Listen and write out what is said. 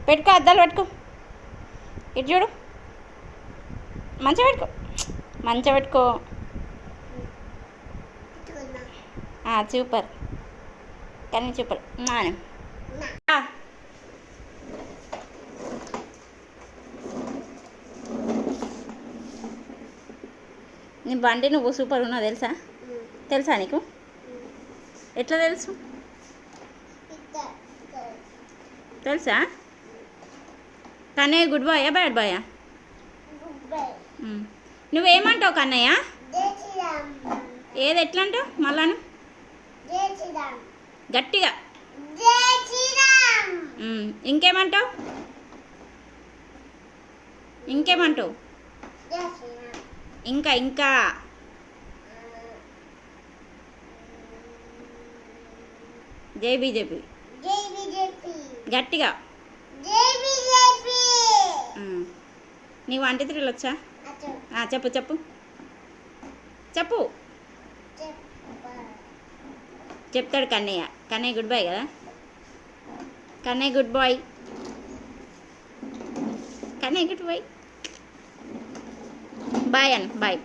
పెట్టుకో, అద్దాలు పెట్టుకో. ఇటు చూడు, మంచిగా పెట్టుకో, మంచిగా పెట్టుకో. సూపర్, కానీ సూపర్. నీ బండి నువ్వు సూపర్ ఉన్నావు తెలుసా? తెలుసా నీకు? ఎట్లా తెలుసు? తెలుసా? కన్నయ్య గుడ్ బాయా బ్యాడ్ బాయా? నువ్వేమంటావు కన్నయ్య? ఏది ఎట్లా అంటావు మళ్ళాను? గట్టిగా. ఇంకేమంటావు? ఇంకేమంటావు? ఇంకా ఇంకా జై బీజేపీ. గట్టిగా. నీకు 1 2 3 వచ్చా? చెప్పు చెప్పు చెప్పు. చెప్తాడు కన్నయ్య. కన్నయ్య గుడ్ బాయ్ కదా? Kannayya good boy. Kannayya good bye. Bye అన్న, బాయ్.